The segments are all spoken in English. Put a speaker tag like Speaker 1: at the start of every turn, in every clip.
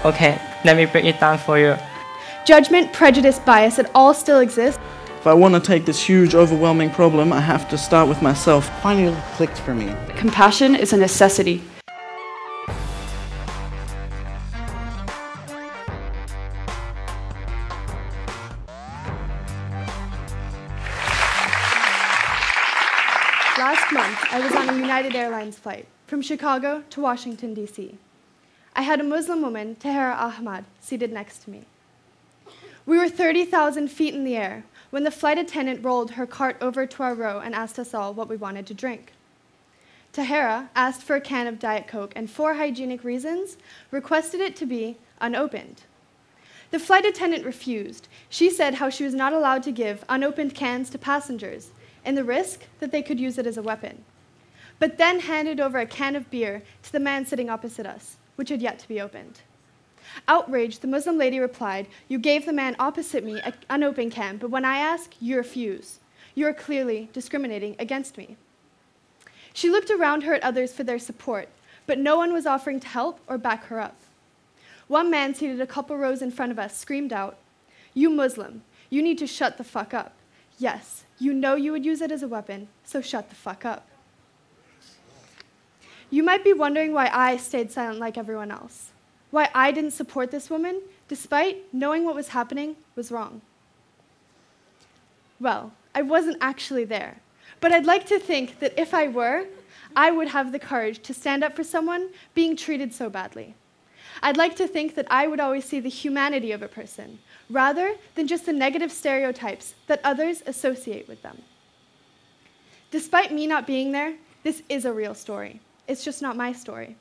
Speaker 1: Okay, let me break it down for you.
Speaker 2: Judgment, prejudice, bias, it all still exists.
Speaker 3: If I want to take this huge, overwhelming problem, I have to start with myself.
Speaker 4: Finally clicked for me.
Speaker 5: Compassion is a necessity.
Speaker 2: Last month, I was on a United Airlines flight from Chicago to Washington, D.C. I had a Muslim woman, Tahira Ahmad, seated next to me. We were 30,000 feet in the air when the flight attendant rolled her cart over to our row and asked us all what we wanted to drink. Tahira asked for a can of Diet Coke and, for hygienic reasons, requested it to be unopened. The flight attendant refused. She said how she was not allowed to give unopened cans to passengers and the risk that they could use it as a weapon, but then handed over a can of beer to the man sitting opposite us, which had yet to be opened. Outraged, the Muslim lady replied, "You gave the man opposite me an unopened can, but when I ask, you refuse. You are clearly discriminating against me." She looked around her at others for their support, but no one was offering to help or back her up. One man seated a couple rows in front of us screamed out, "You Muslim, you need to shut the fuck up. Yes, you know you would use it as a weapon, so shut the fuck up." You might be wondering why I stayed silent like everyone else, why I didn't support this woman, despite knowing what was happening was wrong. Well, I wasn't actually there, but I'd like to think that if I were, I would have the courage to stand up for someone being treated so badly. I'd like to think that I would always see the humanity of a person, rather than just the negative stereotypes that others associate with them. Despite me not being there, this is a real story. It's just not my story.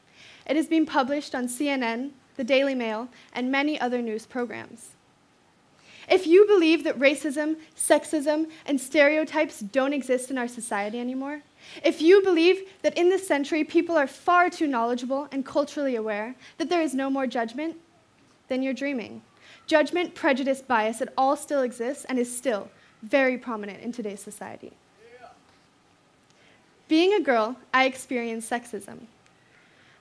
Speaker 2: It has been published on CNN, the Daily Mail, and many other news programs. If you believe that racism, sexism, and stereotypes don't exist in our society anymore, if you believe that in this century people are far too knowledgeable and culturally aware, that there is no more judgment, then you're dreaming. Judgment, prejudice, bias, it all still exists and is still very prominent in today's society. Being a girl, I experience sexism.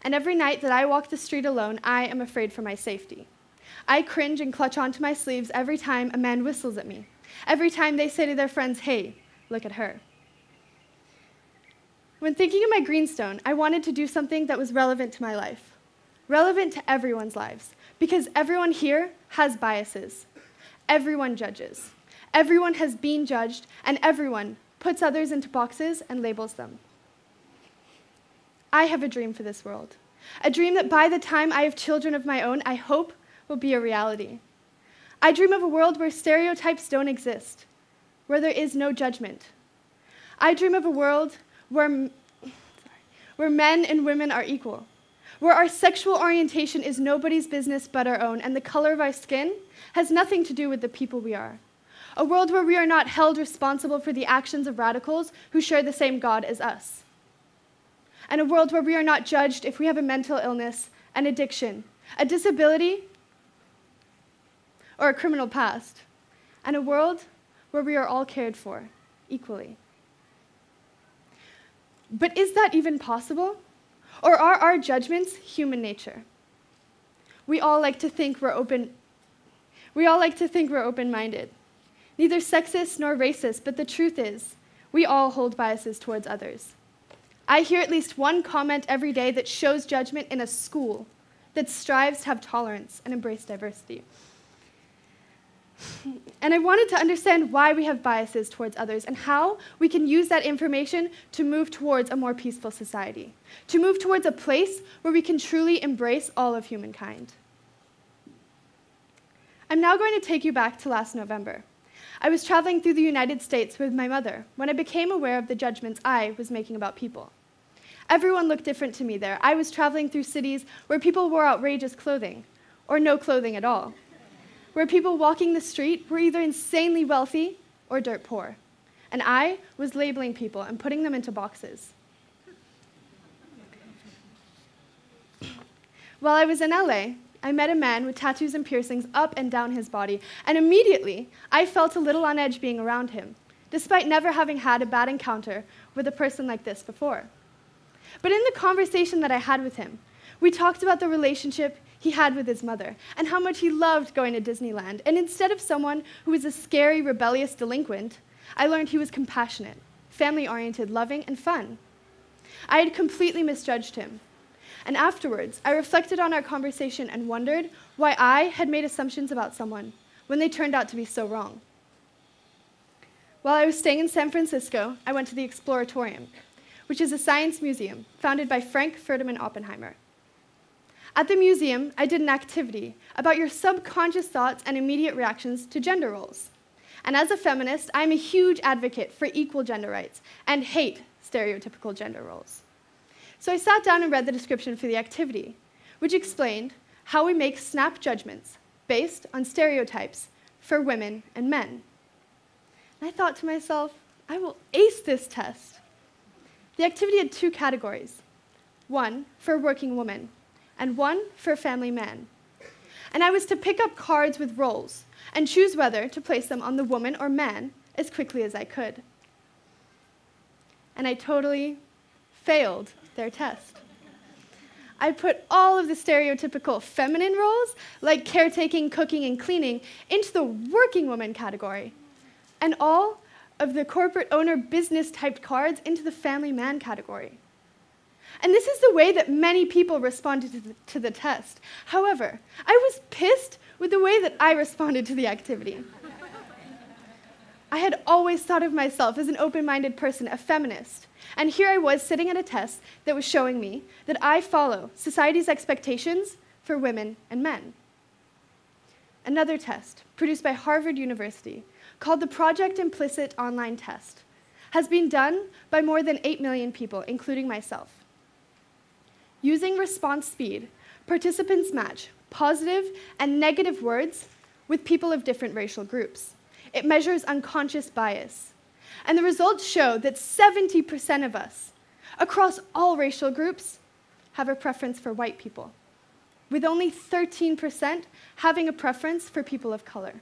Speaker 2: And every night that I walk the street alone, I am afraid for my safety. I cringe and clutch onto my sleeves every time a man whistles at me, every time they say to their friends, "Hey, look at her." When thinking of my greenstone, I wanted to do something that was relevant to my life, relevant to everyone's lives, because everyone here has biases. Everyone judges. Everyone has been judged, and everyone puts others into boxes and labels them. I have a dream for this world, a dream that by the time I have children of my own, I hope will be a reality. I dream of a world where stereotypes don't exist, where there is no judgment. I dream of a world where men and women are equal, where our sexual orientation is nobody's business but our own, and the color of our skin has nothing to do with the people we are. A world where we are not held responsible for the actions of radicals who share the same God as us. And a world where we are not judged if we have a mental illness, an addiction, a disability, or a criminal past. And a world where we are all cared for equally. But is that even possible? Or are our judgments human nature? We all like to think we're open-minded. Neither sexist nor racist, but the truth is, we all hold biases towards others. I hear at least one comment every day that shows judgment in a school that strives to have tolerance and embrace diversity. And I wanted to understand why we have biases towards others and how we can use that information to move towards a more peaceful society, to move towards a place where we can truly embrace all of humankind. I'm now going to take you back to last November. I was traveling through the United States with my mother when I became aware of the judgments I was making about people. Everyone looked different to me there. I was traveling through cities where people wore outrageous clothing, or no clothing at all, where people walking the street were either insanely wealthy or dirt poor. And I was labeling people and putting them into boxes. While I was in LA, I met a man with tattoos and piercings up and down his body, and immediately I felt a little on edge being around him, despite never having had a bad encounter with a person like this before. But in the conversation that I had with him, we talked about the relationship he had with his mother, and how much he loved going to Disneyland. And instead of someone who was a scary, rebellious delinquent, I learned he was compassionate, family-oriented, loving, and fun. I had completely misjudged him. And afterwards, I reflected on our conversation and wondered why I had made assumptions about someone when they turned out to be so wrong. While I was staying in San Francisco, I went to the Exploratorium, which is a science museum founded by Frank Ferdinand Oppenheimer. At the museum, I did an activity about your subconscious thoughts and immediate reactions to gender roles. And as a feminist, I'm a huge advocate for equal gender rights and hate stereotypical gender roles. So I sat down and read the description for the activity, which explained how we make snap judgments based on stereotypes for women and men. And I thought to myself, I will ace this test. The activity had 2 categories, one for a working woman and one for a family man. And I was to pick up cards with roles and choose whether to place them on the woman or man as quickly as I could. And I totally failed their test. I put all of the stereotypical feminine roles, like caretaking, cooking, and cleaning, into the working woman category, and all of the corporate owner business-typed cards into the family man category. And this is the way that many people responded to the test. However, I was pissed with the way that I responded to the activity. I had always thought of myself as an open-minded person, a feminist, and here I was sitting at a test that was showing me that I follow society's expectations for women and men. Another test, produced by Harvard University, called the Project Implicit Online Test, has been done by more than 8 million people, including myself. Using response speed, participants match positive and negative words with people of different racial groups. It measures unconscious bias. And the results show that 70% of us, across all racial groups, have a preference for white people, with only 13% having a preference for people of color.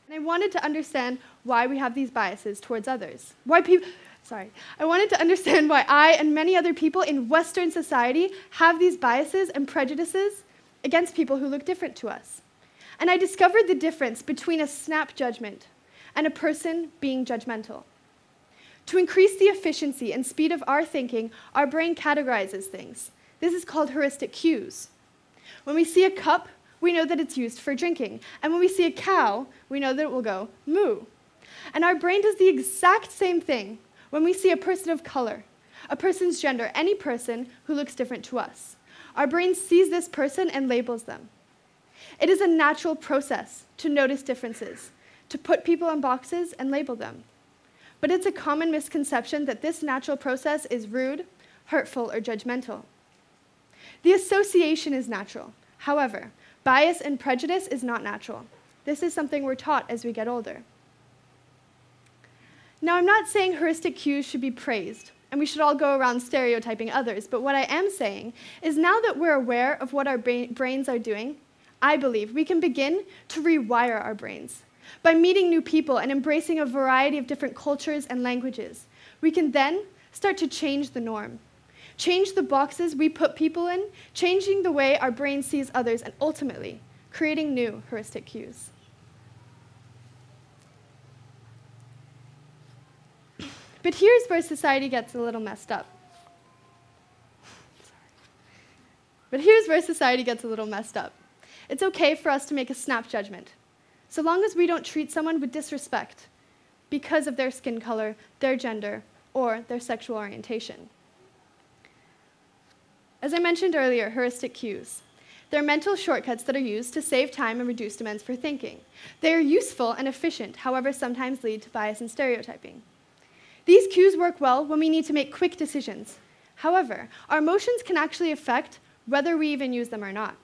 Speaker 2: And I wanted to understand why we have these biases towards others. I wanted to understand why I and many other people in Western society have these biases and prejudices against people who look different to us. And I discovered the difference between a snap judgment and a person being judgmental. To increase the efficiency and speed of our thinking, our brain categorizes things. This is called heuristic cues. When we see a cup, we know that it's used for drinking. And when we see a cow, we know that it will go moo. And our brain does the exact same thing when we see a person of color, a person's gender, any person who looks different to us. Our brain sees this person and labels them. It is a natural process to notice differences, to put people in boxes and label them. But it's a common misconception that this natural process is rude, hurtful, or judgmental. The association is natural. However, bias and prejudice is not natural. This is something we're taught as we get older. Now, I'm not saying heuristic cues should be praised, and we should all go around stereotyping others, but what I am saying is now that we're aware of what our brains are doing, I believe we can begin to rewire our brains. By meeting new people and embracing a variety of different cultures and languages, we can then start to change the norm. Change the boxes we put people in, changing the way our brain sees others, and ultimately, creating new heuristic cues. But here's where society gets a little messed up. It's okay for us to make a snap judgment, so long as we don't treat someone with disrespect because of their skin color, their gender, or their sexual orientation. As I mentioned earlier, heuristic cues. They're mental shortcuts that are used to save time and reduce demands for thinking. They are useful and efficient, however, sometimes lead to bias and stereotyping. These cues work well when we need to make quick decisions. However, our emotions can actually affect whether we even use them or not.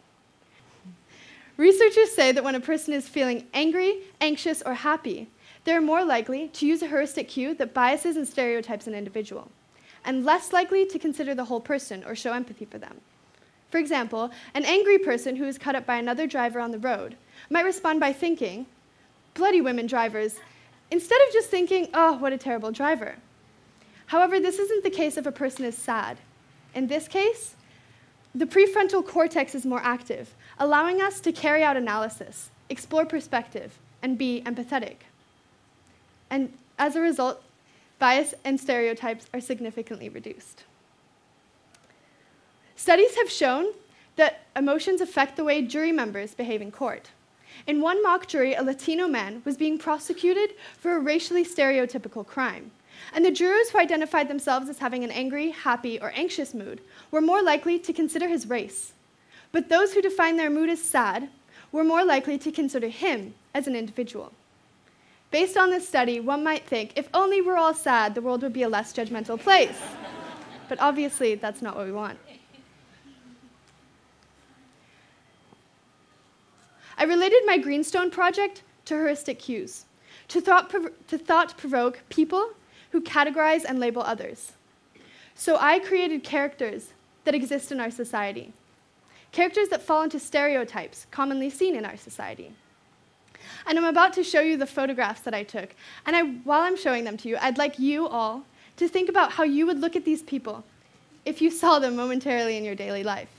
Speaker 2: Researchers say that when a person is feeling angry, anxious, or happy, they're more likely to use a heuristic cue that biases and stereotypes an individual, and less likely to consider the whole person or show empathy for them. For example, an angry person who is cut up by another driver on the road might respond by thinking, "Bloody women drivers," instead of just thinking, "Oh, what a terrible driver." However, this isn't the case if a person is sad. In this case, The prefrontal cortex is more active, allowing us to carry out analysis, explore perspective, and be empathetic. And as a result, bias and stereotypes are significantly reduced. Studies have shown that emotions affect the way jury members behave in court. In one mock jury, a Latino man was being prosecuted for a racially stereotypical crime. And the jurors who identified themselves as having an angry, happy, or anxious mood were more likely to consider his race. But those who defined their mood as sad were more likely to consider him as an individual. Based on this study, one might think, if only we're all sad, the world would be a less judgmental place. But obviously, that's not what we want. I related my Greenstone project to heuristic cues, to thought-provoke people who categorize and label others. So I created characters that exist in our society, characters that fall into stereotypes commonly seen in our society. And I'm about to show you the photographs that I took, and while I'm showing them to you, I'd like you all to think about how you would look at these people if you saw them momentarily in your daily life.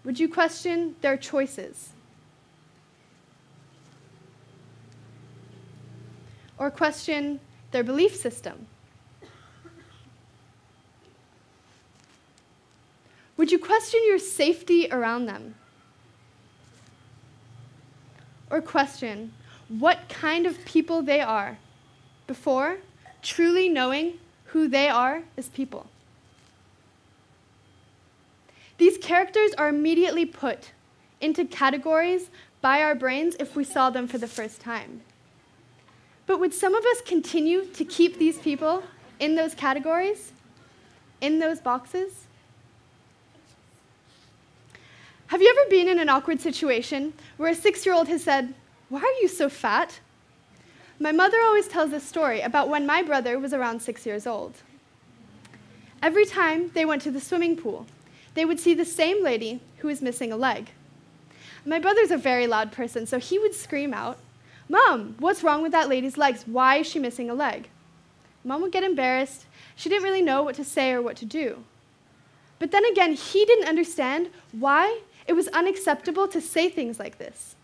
Speaker 2: Would you question their choices? Or question their belief system? Would you question your safety around them? Or question what kind of people they are before truly knowing who they are as people? These characters are immediately put into categories by our brains if we saw them for the first time. But would some of us continue to keep these people in those categories, in those boxes? Have you ever been in an awkward situation where a 6-year-old has said, "Why are you so fat?" My mother always tells this story about when my brother was around 6 years old. Every time they went to the swimming pool, they would see the same lady who was missing a leg. My brother's a very loud person, so he would scream out, "Mom, what's wrong with that lady's legs? Why is she missing a leg?" Mom would get embarrassed. She didn't really know what to say or what to do. But then again, he didn't understand why it was unacceptable to say things like this.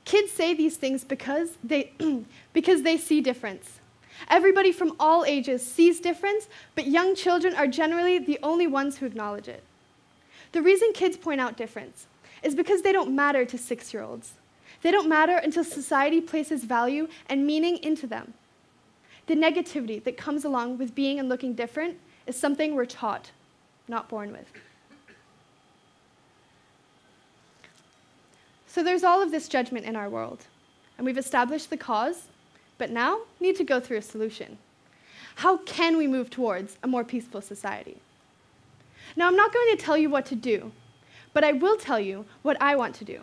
Speaker 2: Kids say these things because they see difference. Everybody from all ages sees difference, but young children are generally the only ones who acknowledge it. The reason kids point out difference is because they don't matter to 6-year-olds. They don't matter until society places value and meaning into them. The negativity that comes along with being and looking different is something we're taught, not born with. So there's all of this judgment in our world, and we've established the cause, but now need to go through a solution. How can we move towards a more peaceful society? Now, I'm not going to tell you what to do, but I will tell you what I want to do.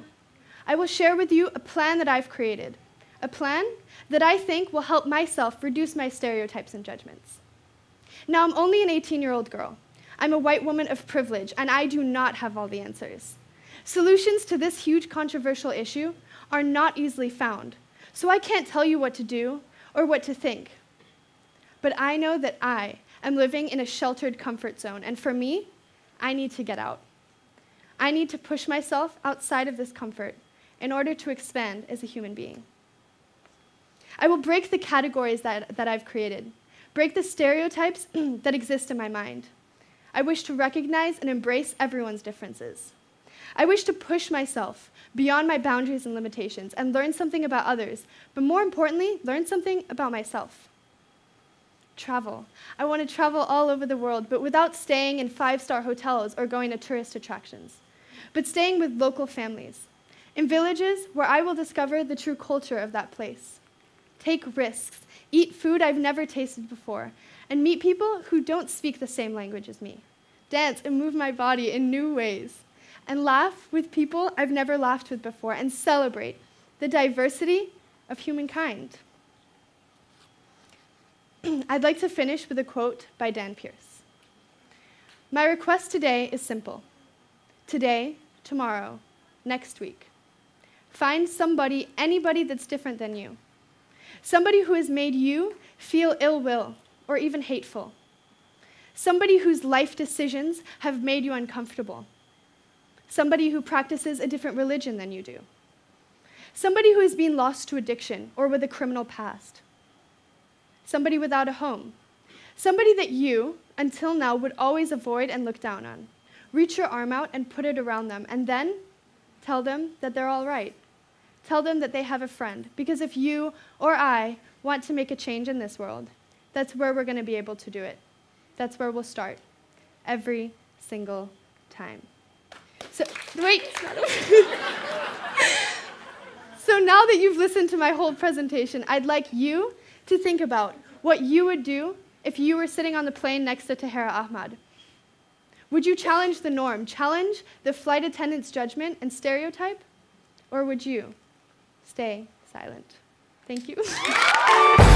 Speaker 2: I will share with you a plan that I've created, a plan that I think will help myself reduce my stereotypes and judgments. Now, I'm only an 18-year-old girl. I'm a white woman of privilege, and I do not have all the answers. Solutions to this huge controversial issue are not easily found, so I can't tell you what to do or what to think. But I know that I am living in a sheltered comfort zone, and for me, I need to get out. I need to push myself outside of this comfort in order to expand as a human being. I will break the categories that I've created, break the stereotypes that exist in my mind. I wish to recognize and embrace everyone's differences. I wish to push myself beyond my boundaries and limitations and learn something about others, but more importantly, learn something about myself. Travel. I want to travel all over the world, but without staying in 5-star hotels or going to tourist attractions, but staying with local families, in villages where I will discover the true culture of that place. Take risks, eat food I've never tasted before, and meet people who don't speak the same language as me. Dance and move my body in new ways, and laugh with people I've never laughed with before, and celebrate the diversity of humankind. I'd like to finish with a quote by Dan Pierce. My request today is simple. Today, tomorrow, next week. Find somebody, anybody that's different than you. Somebody who has made you feel ill will or even hateful. Somebody whose life decisions have made you uncomfortable. Somebody who practices a different religion than you do. Somebody who has been lost to addiction or with a criminal past. Somebody without a home. Somebody that you, until now, would always avoid and look down on. Reach your arm out and put it around them, and then tell them that they're all right. Tell them that they have a friend, because if you or I want to make a change in this world, that's where we're going to be able to do it. That's where we'll start, every single time. So, wait. So now that you've listened to my whole presentation, I'd like you to think about what you would do if you were sitting on the plane next to Tahera Ahmad. Would you challenge the norm, challenge the flight attendant's judgment and stereotype? Or would you stay silent? Thank you.